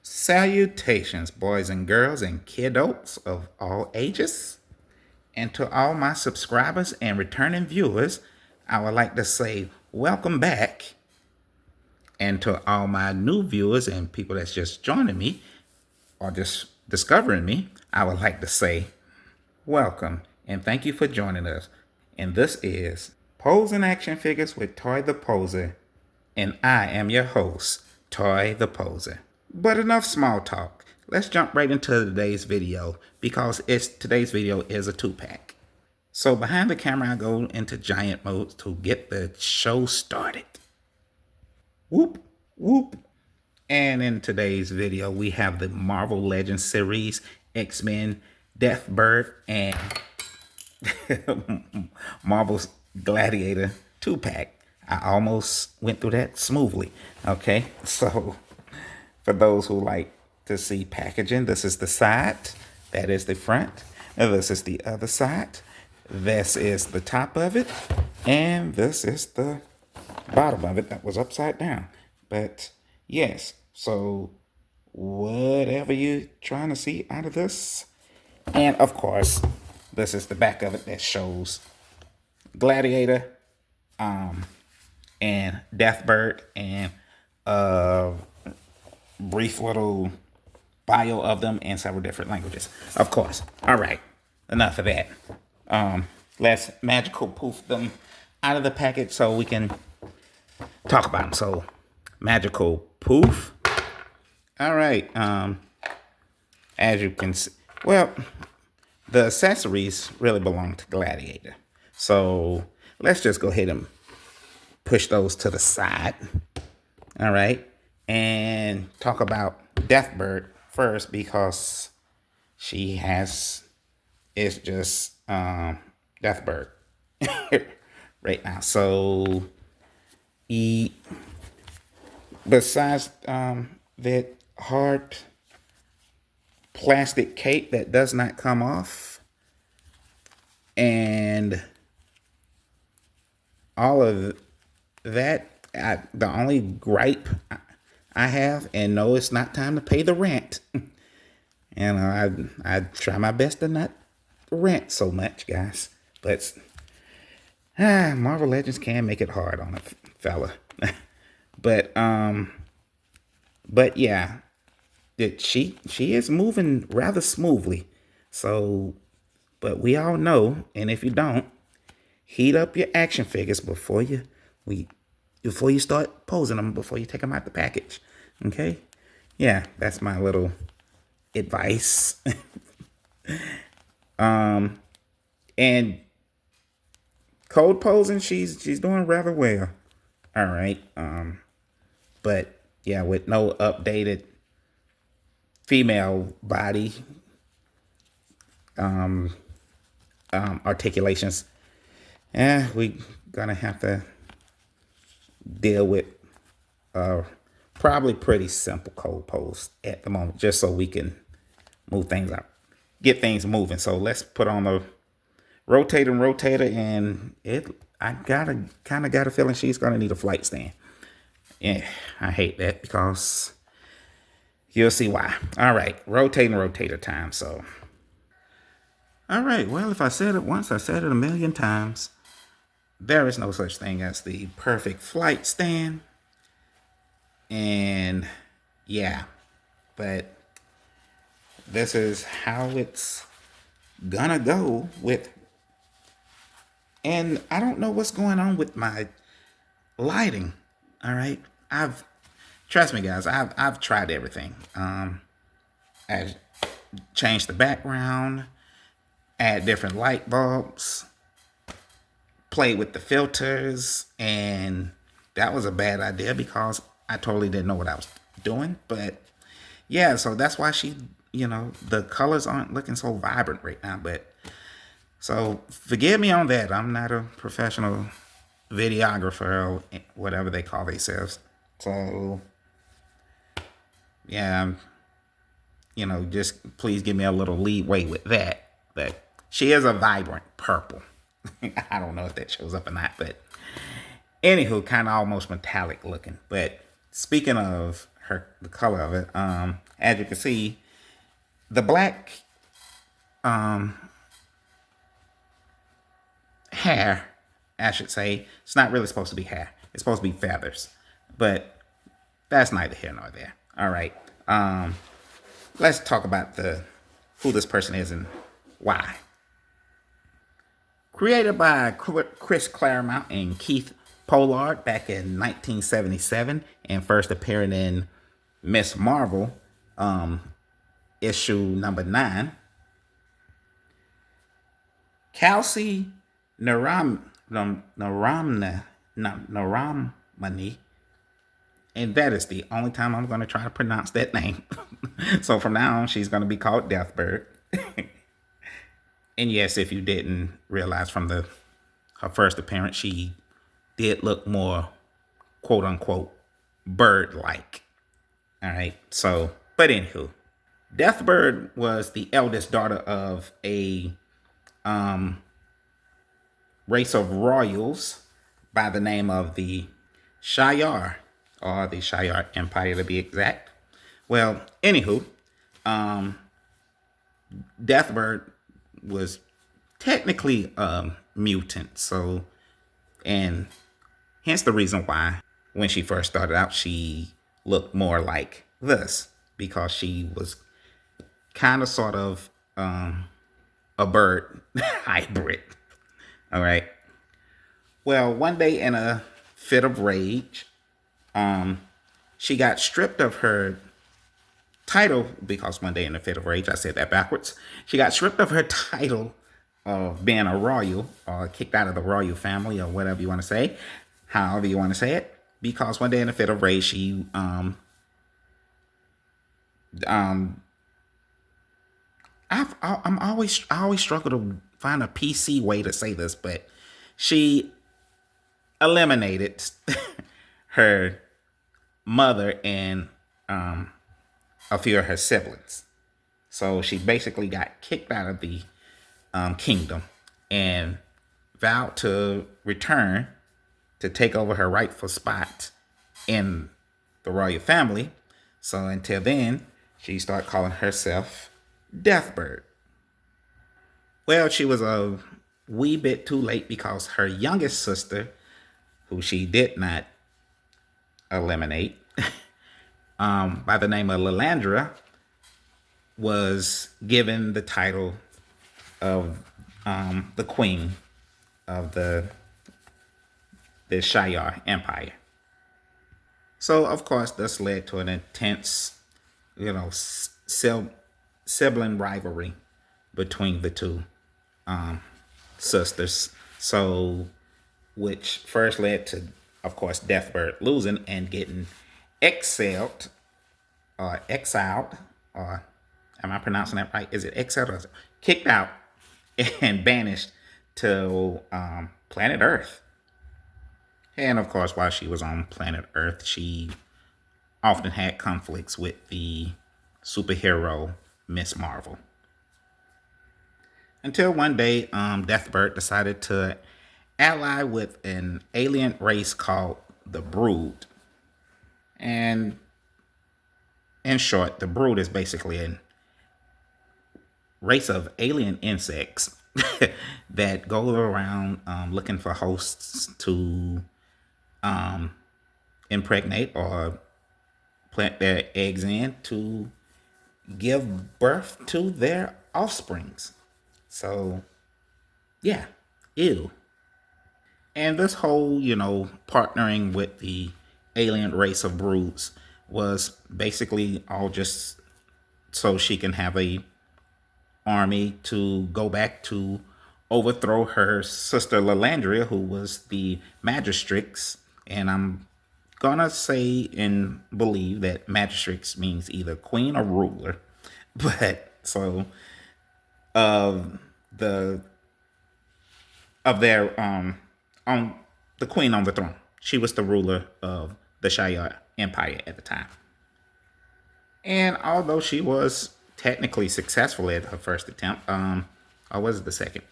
Salutations, boys and girls and kiddos of all ages. And to all my subscribers and returning viewers, I would like to say welcome back. And to all my new viewers and people that's just joining me or just discovering me, I would like to say welcome and thank you for joining us. And this is Posing Action Figures with Toy the Poser. And I am your host, Toy the Poser. But enough small talk. Let's jump right into today's video because today's video is a 2-pack. So behind the camera, I go into giant mode to get the show started. Whoop, whoop. And in today's video, we have the Marvel Legends series, X-Men, Deathbird, and Marvel's Gladiator 2-pack. I almost went through that smoothly. Okay, so for those who like to see packaging, this is the side, that is the front, and this is the other side, this is the top of it, and this is the bottom of it that was upside down. But yes, so whatever you're trying to see out of this, and of course, this is the back of it that shows Gladiator, and Deathbird, and brief little bio of them in several different languages, of course. All right, enough of that. Let's magical poof them out of the package so we can talk about them. So, magical poof. All right. As you can see, well, the accessories really belong to Gladiator. So let's just go ahead and push those to the side. All right. And talk about Deathbird first because it's just Deathbird right now. So besides that hard plastic cape that does not come off and all of that, the only gripe I have, and no, it's not time to pay the rent. And I try my best to not rent so much, guys. But Marvel Legends can make it hard on a fella. but yeah, she is moving rather smoothly. So, but we all know, and if you don't, heat up your action figures before you start posing them, before you take them out the package. Okay? Yeah, that's my little advice. And cold posing, she's doing rather well. All right. But yeah, with no updated female body articulations, we gonna have to deal with probably pretty simple cold pose at the moment, just so we can move things up, get things moving. So let's put on the rotator, and I kind of got a feeling she's gonna need a flight stand. Yeah, I hate that because you'll see why. All right, rotator time. So, all right, well, if I said it once, I said it a million times. There is no such thing as the perfect flight stand. And yeah, but this is how it's gonna go with. And I don't know what's going on with my lighting. All right, trust me, guys, I've tried everything. I changed the background, add different light bulbs, play with the filters, and that was a bad idea because I totally didn't know what I was doing. But yeah, so that's why the colors aren't looking so vibrant right now. But so forgive me on that. I'm not a professional videographer or whatever they call themselves. So yeah, just please give me a little leeway with that. But she is a vibrant purple. I don't know if that shows up or not, but anywho, kind of almost metallic looking. But speaking of the color of it. As you can see, the black hair, I should say, it's not really supposed to be hair. It's supposed to be feathers, but that's neither here nor there. All right. Let's talk about who this person is and why. Created by Chris Claremont and Keith Pollard back in 1977 and first appearing in Miss Marvel, issue number 9. Kelsey Naramani, and that is the only time I'm going to try to pronounce that name. So from now on, she's going to be called Deathbird. And yes, if you didn't realize from her first appearance, she did look more, quote unquote, bird-like. All right. So, but anywho, Deathbird was the eldest daughter of a race of royals by the name of the Shi'ar, or the Shi'ar Empire to be exact. Well, anywho, Deathbird was technically a mutant, so, and hence the reason why when she first started out, she looked more like this, because she was kind of sort of a bird hybrid. All right. Well, one day in a fit of rage, she got stripped of her title, because one day in a fit of rage, I said that backwards. She got stripped of her title of being a royal, or kicked out of the royal family, or whatever you want to say, however you want to say it, because one day in a fit of rage, she I always struggle to find a PC way to say this, but she eliminated her mother and a few of her siblings. So she basically got kicked out of the kingdom and vowed to return to take over her rightful spot in the royal family. So until then, she started calling herself Deathbird. Well, she was a wee bit too late, because her youngest sister, who she did not eliminate, by the name of Lilandra, was given the title of the queen of the Shi'ar Empire. So, of course, this led to an intense, sibling rivalry between the two sisters. So, which first led to, of course, Deathbird losing and getting exiled, or am I pronouncing that right? Is it exiled or kicked out and banished to planet Earth? And of course, while she was on planet Earth, she often had conflicts with the superhero Miss Marvel. Until one day, Deathbird decided to ally with an alien race called the Brood. And in short, the Brood is basically a race of alien insects that go around looking for hosts to impregnate or plant their eggs in to give birth to their offsprings. So, yeah, ew. And this whole, partnering with the alien race of broods was basically all just so she can have a army to go back to overthrow her sister Lilandria, who was the magistrix. And I'm gonna say and believe that magistrix means either queen or ruler. But so on the queen on the throne. She was the ruler of the Shi'ar Empire at the time. And although she was technically successful at her first attempt, or was it the second?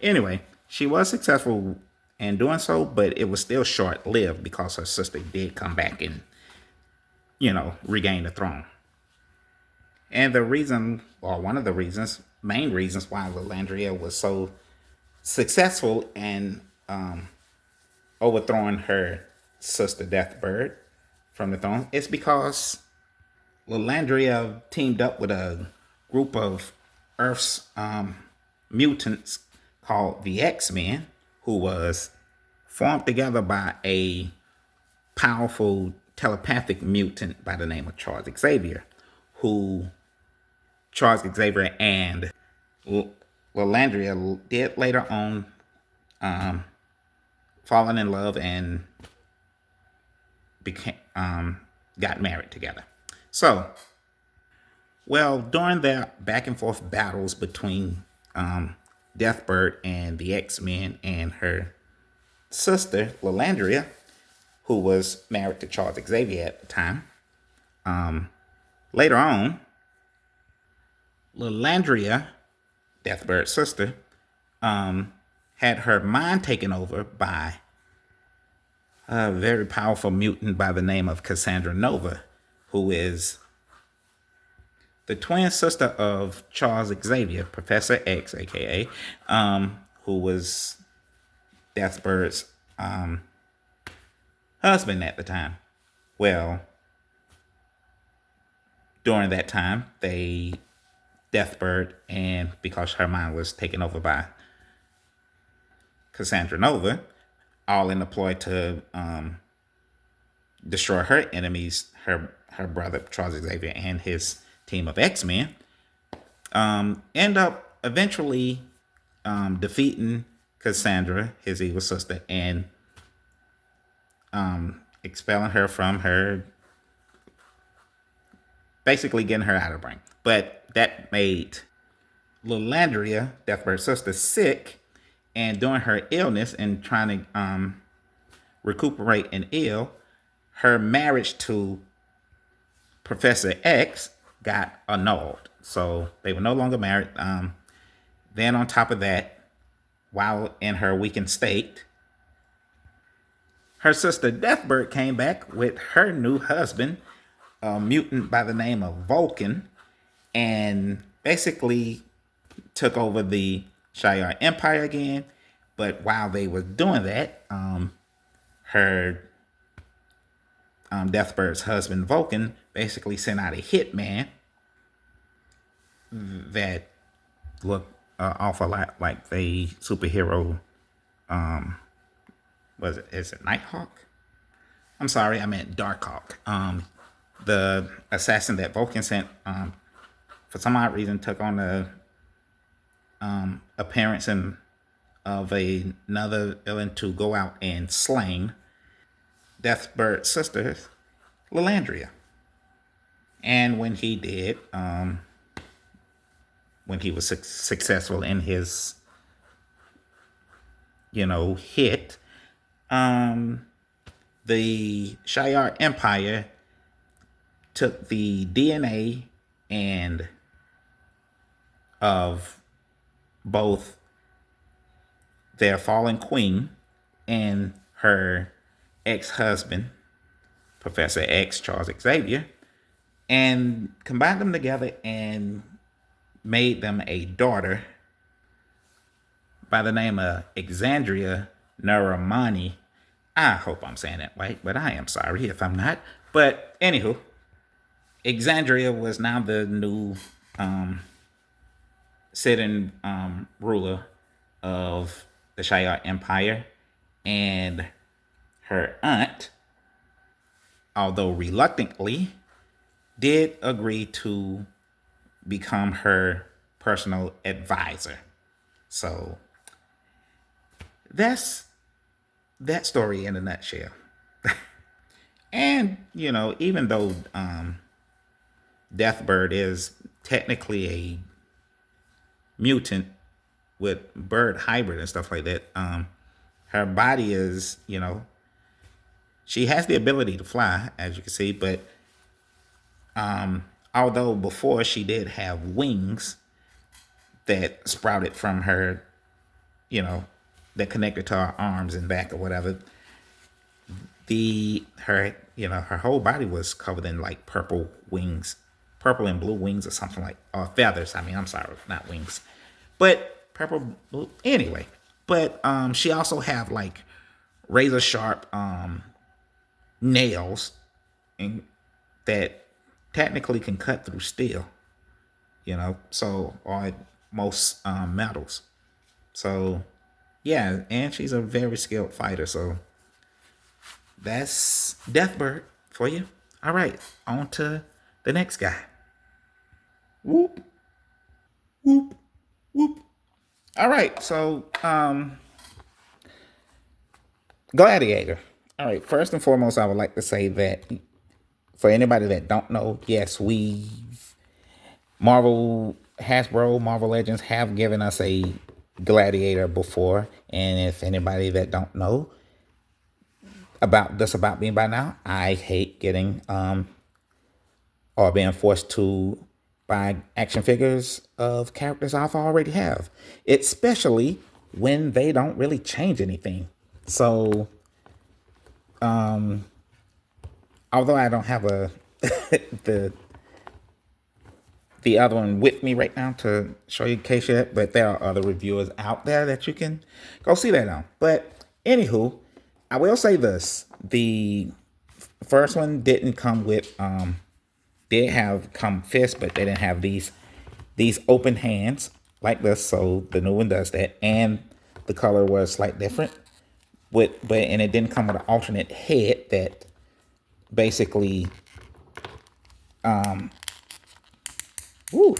Anyway, she was successful in doing so, but it was still short-lived because her sister did come back and, regain the throne. And the reason, or one of the reasons, main reasons why Lilandria was so successful in overthrowing her sister Deathbird from the throne is because Lilandria teamed up with a group of Earth's mutants called the X-Men, who was formed together by a powerful telepathic mutant by the name of Charles Xavier, who Charles Xavier and Lilandria did later on fallen in love and became got married together. So, well, during their back and forth battles between Deathbird and the X-Men and her sister Lilandria, who was married to Charles Xavier at the time, later on, Lilandria, Deathbird's sister, had her mind taken over by a very powerful mutant by the name of Cassandra Nova, who is the twin sister of Charles Xavier, Professor X, aka, who was Deathbird's husband at the time. Well, during that time, Deathbird, and because her mind was taken over by Cassandra Nova, all in the ploy to destroy her enemies, her brother Charles Xavier and his team of X-Men, end up eventually defeating Cassandra, his evil sister, and expelling her from her, basically getting her out of the ring. But that made Lilandria, Deathbird's sister, sick, and during her illness and trying to recuperate and ill, her marriage to Professor X got annulled. So they were no longer married. Then on top of that, while in her weakened state, her sister Deathbird came back with her new husband, a mutant by the name of Vulcan, and basically took over the Shi'ar Empire again. But while they were doing that, her Deathbird's husband Vulcan basically sent out a hitman that looked awful lot like the superhero. Is it Nighthawk? I'm sorry, I meant Darkhawk. The assassin that Vulcan sent, for some odd reason, took on the appearance of another villain to go out and slain Deathbird's sister, Lilandria. And when he did, when he was successful in his, hit, the Shi'ar Empire took the DNA and of both their fallen queen and her ex-husband, Professor X, Charles Xavier, and combined them together and made them a daughter by the name of Exandria Naramani. I hope I'm saying that right, but I am sorry if I'm not. But anywho, Exandria was now the new sitting ruler of the Shi'ar Empire, and her aunt, although reluctantly, did agree to become her personal advisor. So that's that story in a nutshell. And, even though Deathbird is technically a mutant with bird hybrid and stuff like that, her body is, she has the ability to fly, as you can see, but although before she did have wings that sprouted from her, that connected to her arms and back or whatever, her whole body was covered in like purple wings, purple and blue wings or something like, or feathers. I mean, I'm sorry, not wings, but purple blue. Anyway, but she also have like razor sharp nails, and that technically can cut through steel. So or most metals. So yeah, and she's a very skilled fighter. So that's Deathbird for you. All right, on to the next guy. Whoop, whoop, whoop. All right, so Gladiator. All right, first and foremost, I would like to say that for anybody that don't know, yes, Hasbro, Marvel Legends have given us a Gladiator before, and if anybody that don't know about me by now, I hate getting or being forced to buy action figures of characters I've already have, especially when they don't really change anything. So, although I don't have a the the other one with me right now to show you case yet, but there are other reviewers out there that you can go see that on. But anywho, I will say this: the first one didn't come with did have come fists, but they didn't have these open hands like this. So the new one does that, and the color was slightly different. And it didn't come with an alternate head that basically whew,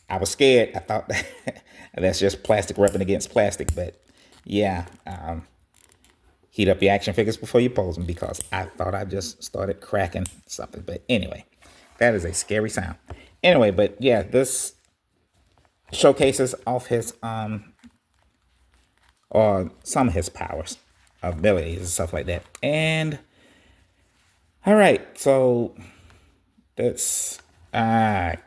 I was scared. I thought that's just plastic rubbing against plastic, but yeah, heat up your action figures before you pose them, because I thought I just started cracking something. But anyway, that is a scary sound. Anyway, but yeah, this showcases off his or some of his powers, abilities, and stuff like that. And all right, so that's and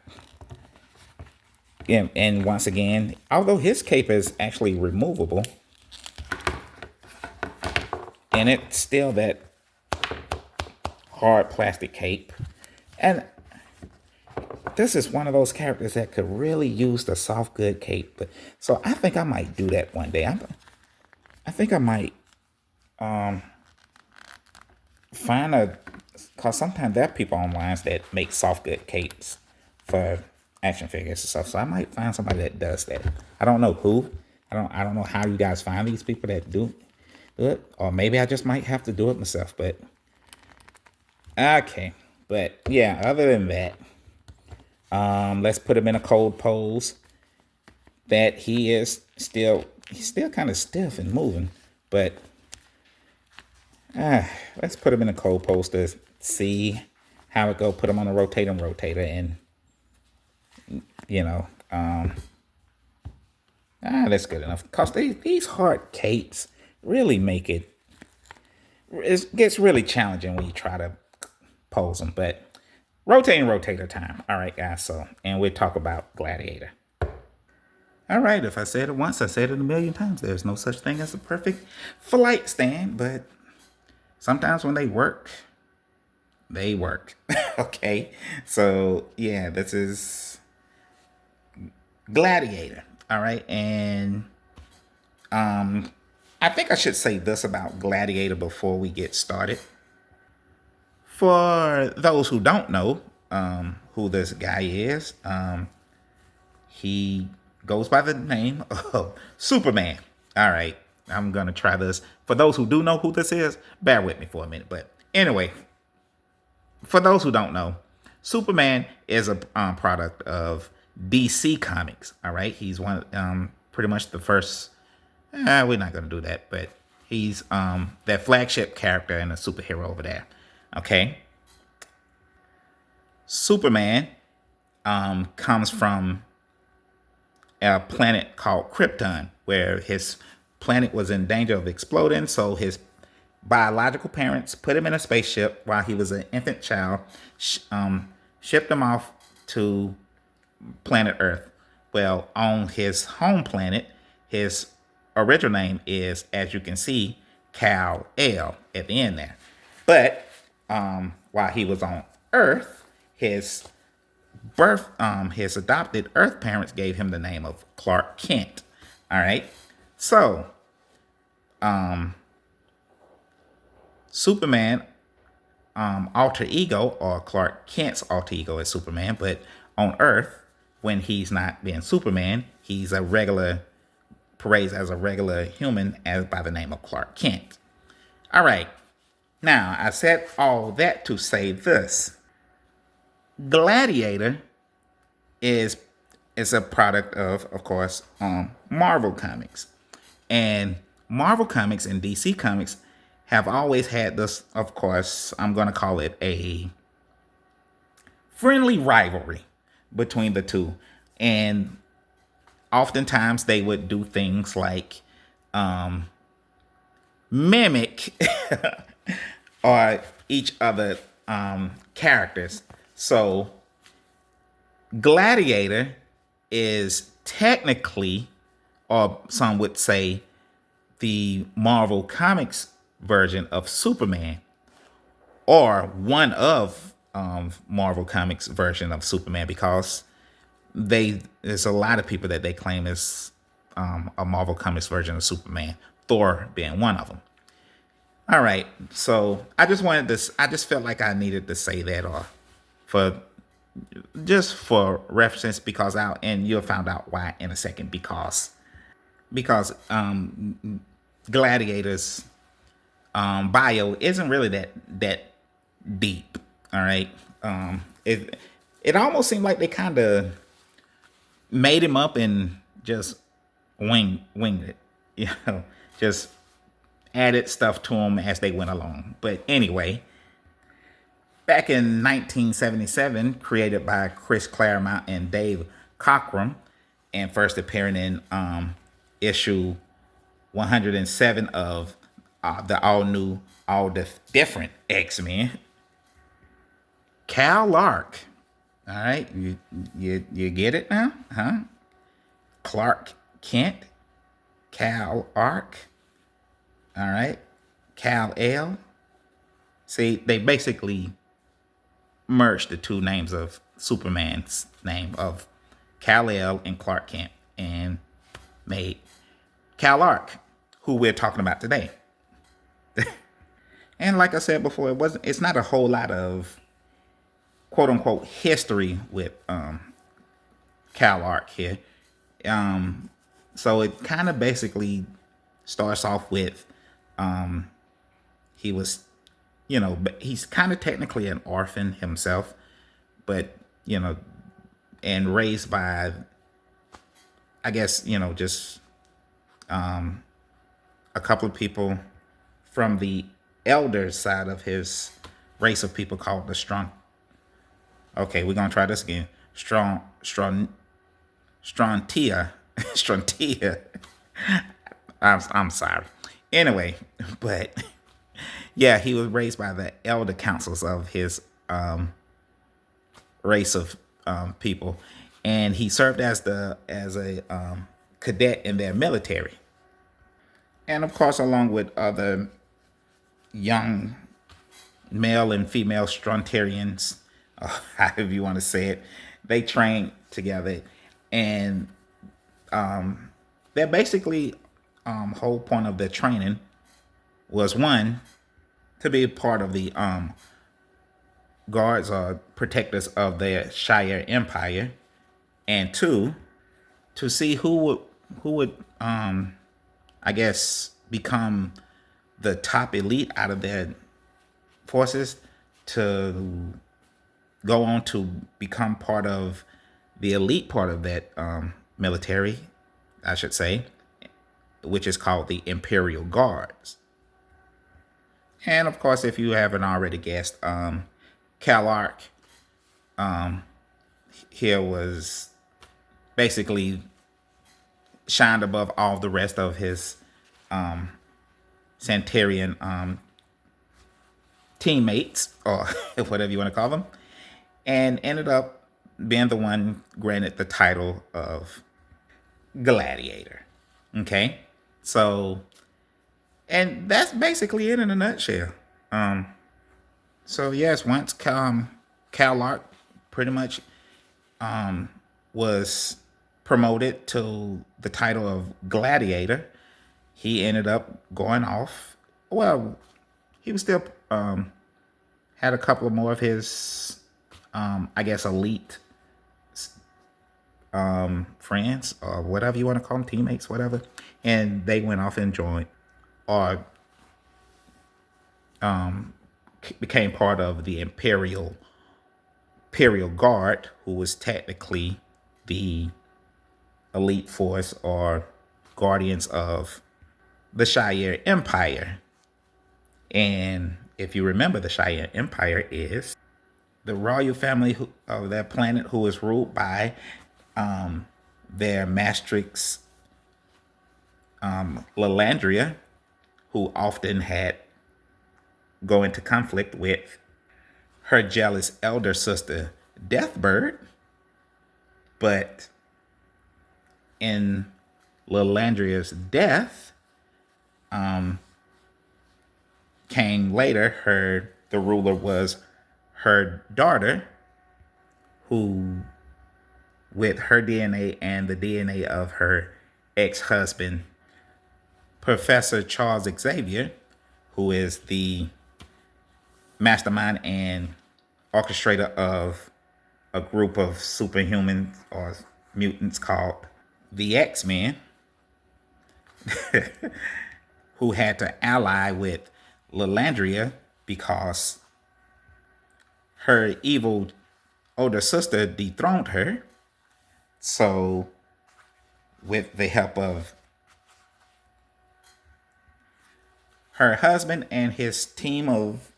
once again, although his cape is actually removable, and it's still that hard plastic cape. And this is one of those characters that could really use the soft good cape. But so I think I might do that one day. I think I might find cause sometimes there are people online that make soft good capes for action figures and stuff. So I might find somebody that does that. I don't know who. I don't know how you guys find these people that do it, or maybe I just might have to do it myself. But okay, but yeah. Other than that, let's put him in a cold pose. That he's still kind of stiff and moving, but let's put him in a cold pose to see how it go. Put him on a rotator, and that's good enough. Cause these hard capes really make it gets really challenging when you try to pose them. But rotator time. All right, guys. So, and we'll talk about Gladiator. All right, if I said it once, I said it a million times. There's no such thing as a perfect flight stand, but sometimes when they work, they work. Okay, so yeah, this is Gladiator. All right, and I think I should say this about Gladiator before we get started. For those who don't know who this guy is, he goes by the name of Superman. All right, I'm going to try this. For those who do know who this is, bear with me for a minute. But anyway, for those who don't know, Superman is a product of DC Comics. All right, he's pretty much the first. We're not going to do that, but he's that flagship character and a superhero over there. Okay, Superman comes from a planet called Krypton, where his planet was in danger of exploding. So his biological parents put him in a spaceship while he was an infant child, shipped him off to planet Earth. Well, on his home planet, his original name is, as you can see, Kal-El. at the end there. But while he was on Earth, his his adopted Earth parents gave him the name of Clark Kent. All right. So, Superman alter ego, or Clark Kent's alter ego, is Superman, but on Earth, when he's not being Superman, he's a regular, parades as a regular human as by the name of Clark Kent. All right. Now, I said all that to say this. Gladiator is a product of course, Marvel Comics. And Marvel Comics and DC Comics have always had this, of course, I'm going to call it a friendly rivalry between the two. And oftentimes they would do things like mimic or each other characters. So Gladiator is technically, or some would say, the Marvel Comics version of Superman, or one of Marvel Comics version of Superman, because there's a lot of people that they claim is a Marvel Comics version of Superman, Thor being one of them. All right, so I just felt like I needed to say that, or for just for reference, because you'll find out why in a second, because Gladiator's bio isn't really that deep. All right. It almost seemed like they kind of made him up and just winged it. Just added stuff to him as they went along. But anyway, back in 1977, created by Chris Claremont and Dave Cockrum, and first appearing in issue 107 of the all-new, all-different X-Men. Cal Lark. All right, you get it now, huh? Clark Kent, Cal Ark. All right, Cal L. See, they basically merged the two names of Superman's name of Kal-El and Clark Kent and made Cal Ark, who we're talking about today. And like I said before, it's not a whole lot of quote unquote history with Cal Ark here. So it kind of basically starts off with he was, he's kind of technically an orphan himself, but and raised by, I guess, just a couple of people from the elder side of his race of people called the strong. Okay, we're gonna try this again. Strontia. Strontia. I'm sorry. Anyway, but yeah, he was raised by the elder councils of his race of people, and he served as a cadet in their military, and of course, along with other young male and female Strontarians, however you want to say it, they trained together, and they're basically whole point of their training was, one, to be part of the guards or protectors of their Shire Empire, and two, to see who would I guess become the top elite out of their forces to go on to become part of the elite part of that military, I should say, which is called the Imperial Guards. And of course, if you haven't already guessed, Cal Ark here was basically shined above all the rest of his Santarian teammates, or whatever you want to call them, and ended up being the one granted the title of Gladiator. Okay, so And that's basically it in a nutshell. So yes, once CalArts pretty much was promoted to the title of Gladiator, he ended up going off. Well, he was still had a couple of more of his, I guess, elite friends or whatever you want to call them, teammates, whatever, and they went off and joined or became part of the Imperial Guard, who was technically the elite force or guardians of the Shire Empire. And if you remember, the Shire Empire is the royal family of that planet who is ruled by their Mastrix Lalandria, who often had go into conflict with her jealous elder sister Deathbird. But in Lalandria's death came later, the ruler was her daughter, who, with her DNA and the DNA of her ex-husband, Professor Charles Xavier, who is the mastermind and orchestrator of a group of superhumans or mutants called the X-Men, who had to ally with Lalandria because her evil older sister dethroned her. So, with the help of her husband and his team of,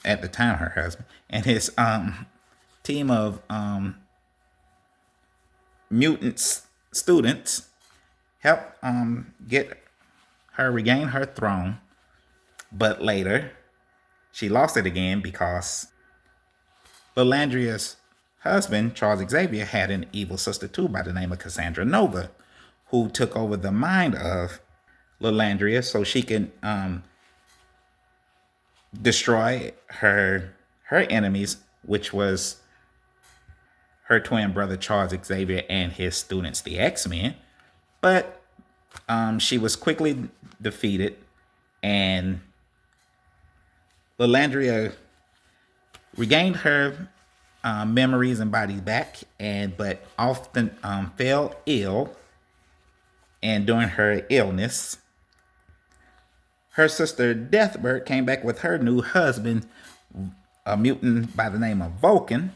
at the time, her husband and his team of mutants students, helped get her regain her throne. But later, she lost it again because Lalandria's husband, Charles Xavier, had an evil sister too by the name of Cassandra Nova, who took over the mind of Lalandria so she can destroy her enemies, which was her twin brother Charles Xavier and his students, the X-Men. But she was quickly defeated, and Lalandria regained her memories and body back, but often fell ill. And during her illness, her sister Deathbird came back with her new husband, a mutant by the name of Vulcan,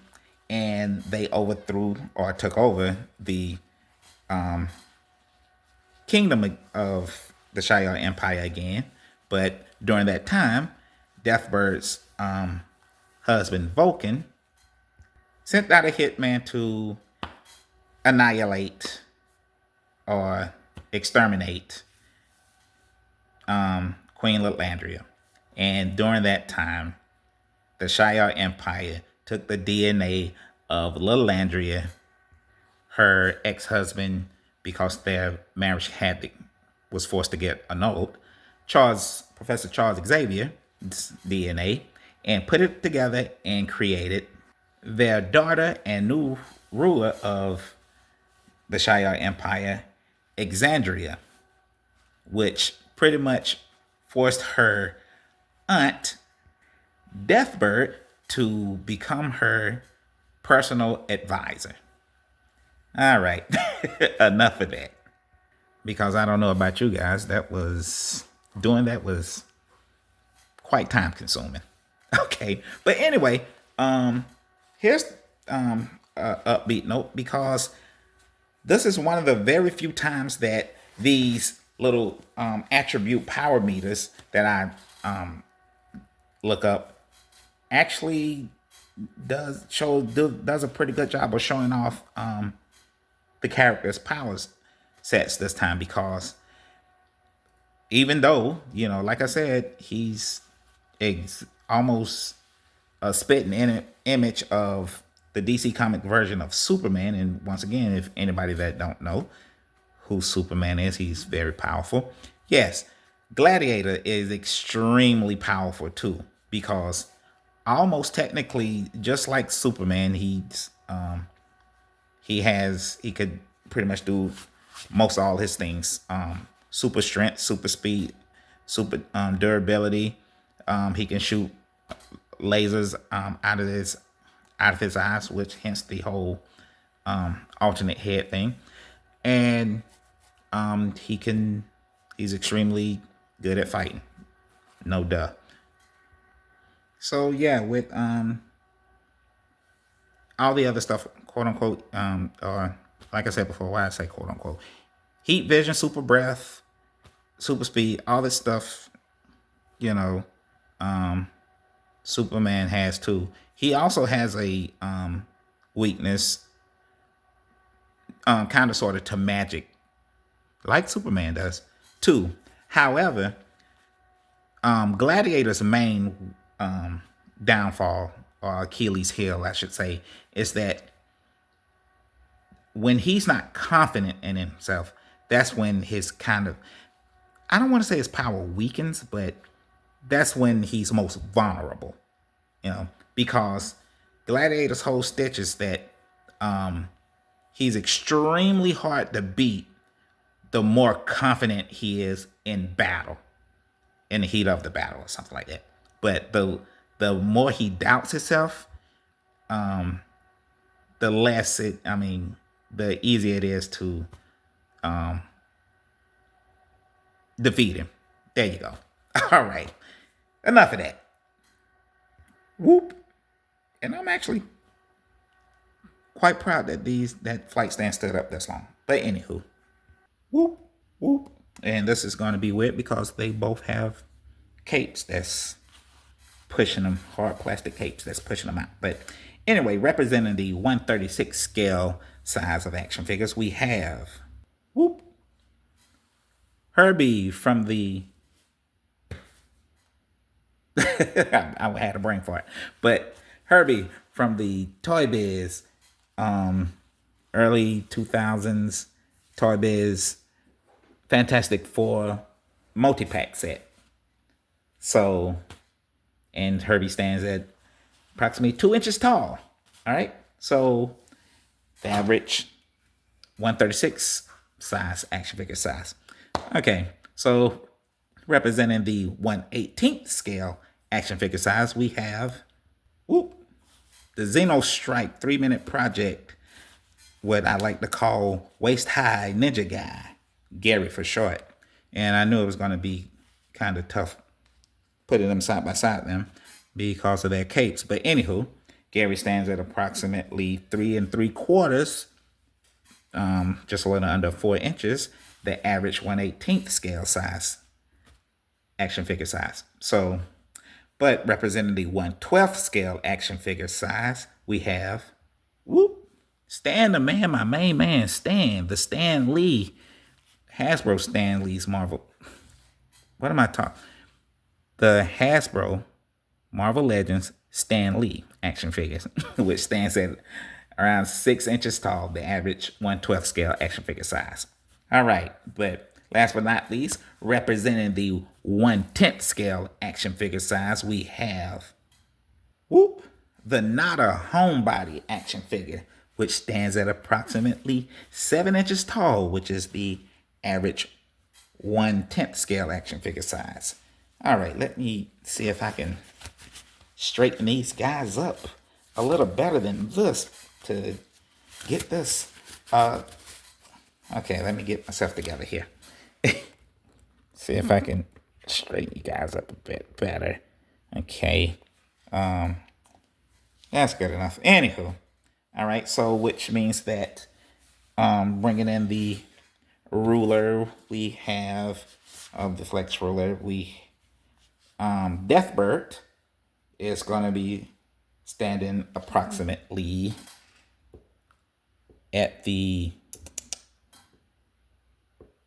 and they overthrew or took over the kingdom of the Shire Empire again. But during that time, Deathbird's husband Vulcan sent out a hitman to annihilate or exterminate Queen Lalandria. And during that time, the Shire Empire took the DNA of Lalandria, her ex-husband, because their marriage was forced to get annulled, Professor Charles Xavier's DNA, and put it together and created their daughter and new ruler of the Shire Empire, Exandria, which pretty much forced her aunt, Deathbird, to become her personal advisor. All right, enough of that. Because I don't know about you guys, doing that was quite time consuming. Okay, but anyway, here's a upbeat note, because this is one of the very few times that these little attribute power meters that I look up actually does a pretty good job of showing off the character's power sets this time, because even though, like I said, he's almost a spitting image of the DC comic version of Superman. And once again, if anybody that don't know who Superman is, he's very powerful. Yes, Gladiator is extremely powerful too, because almost technically, just like Superman, he could pretty much do most all his things. Super strength, super speed, super durability. He can shoot lasers out of his eyes, which hence the whole alternate head thing. And he's extremely good at fighting. No duh. So yeah, with all the other stuff, quote unquote, or like I said before, why I say quote unquote, heat vision, super breath, super speed, all this stuff, you know, Superman has too. He also has a weakness, kind of sort of to magic, like Superman does too. However, Gladiator's main downfall, or Achilles' heel, I should say, is that when he's not confident in himself, that's when his kind of, I don't want to say his power weakens, but that's when he's most vulnerable, because Gladiator's whole stitch is that he's extremely hard to beat the more confident he is in battle, in the heat of the battle or something like that. But the more he doubts himself, the less the easier it is to defeat him. There you go. All right. Enough of that. Whoop. And I'm actually quite proud that that flight stand stood up this long. But anywho. Whoop. Whoop. And this is going to be weird because they both have capes that's pushing them, hard plastic capes that's pushing them out. But anyway, representing the 1/36 scale size of action figures, we have whoop, Herbie from the I had a brain fart, but Herbie from the Toy Biz, early 2000s Toy Biz Fantastic Four multi-pack set. So, and Herbie stands at approximately 2 inches tall. All right. So the average 1/36 size action figure size. Okay. So representing the 1/18 scale action figure size, we have the Xeno Strike 3-minute project, what I like to call waist high ninja guy, Gary for short. And I knew it was going to be kind of tough putting them side by side them because of their capes. But anywho, Gary stands at approximately 3 3/4, just a little under 4 inches, the average 1/18 scale size action figure size. So, but representing the 1/12 scale action figure size, we have Stan the man, my main man, Stan, the Stan Lee, Hasbro Stan Lee's Marvel. What am I talking? The Hasbro Marvel Legends Stan Lee action figures, which stands at around 6 inches tall, the average 1/12 scale action figure size. All right, but last but not least, representing the 1/10 scale action figure size, we have the Nada Homebody action figure, which stands at approximately 7 inches tall, which is the average 1/10 scale action figure size. All right, let me see if I can straighten these guys up a little better than this to get this. Okay, let me get myself together here. See if I can straighten you guys up a bit better. Okay, that's good enough. Anywho, all right. So, which means that bringing in the ruler, we have of the flex ruler, we Deathbird is going to be standing approximately at the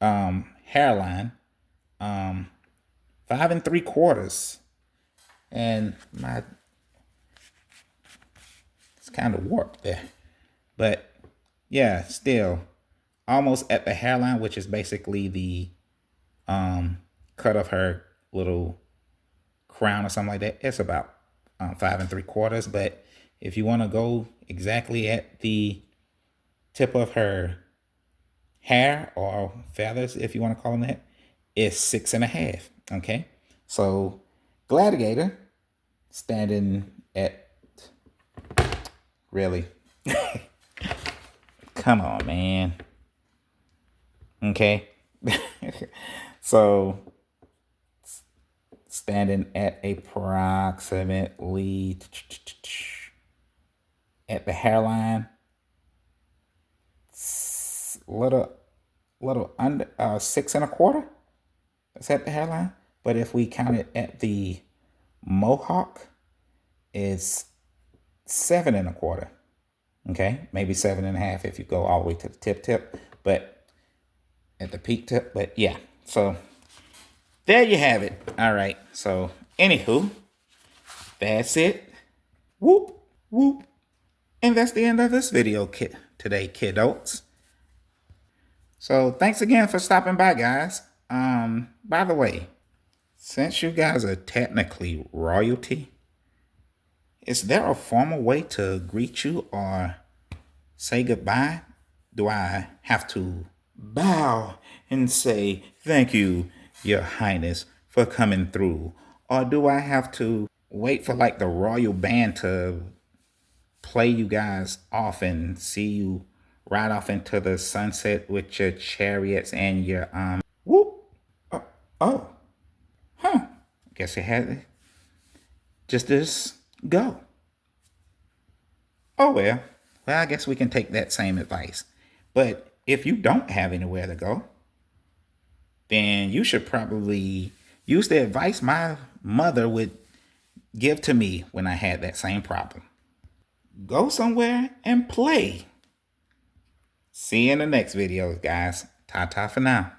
hairline, 5 3/4, and it's kind of warped there, but yeah, still almost at the hairline, which is basically the cut off her little crown or something like that, it's about 5 3/4. But if you want to go exactly at the tip of her hair or feathers, if you want to call them that, it's 6 1/2. Okay, so Gladiator standing at, really, come on, man. Okay, so standing at approximately at the hairline, little under 6 1/4. That's at the hairline. But if we count it at the mohawk, it's 7 1/4. Okay, maybe 7 1/2 if you go all the way to the tip, but at the peak tip. But yeah, so there you have it. All right. So anywho, that's it. Whoop whoop, and that's the end of this video today, kiddos. So thanks again for stopping by, guys. By the way, since you guys are technically royalty, is there a formal way to greet you or say goodbye? Do I have to bow and say, thank you, Your Highness, for coming through? Or do I have to wait for like the royal band to play you guys off and see you ride off into the sunset with your chariots and your, whoop? Oh, huh. Guess it had just this go. Oh, well, I guess we can take that same advice. But if you don't have anywhere to go, then you should probably use the advice my mother would give to me when I had that same problem. Go somewhere and play. See you in the next video, guys. Ta-ta for now.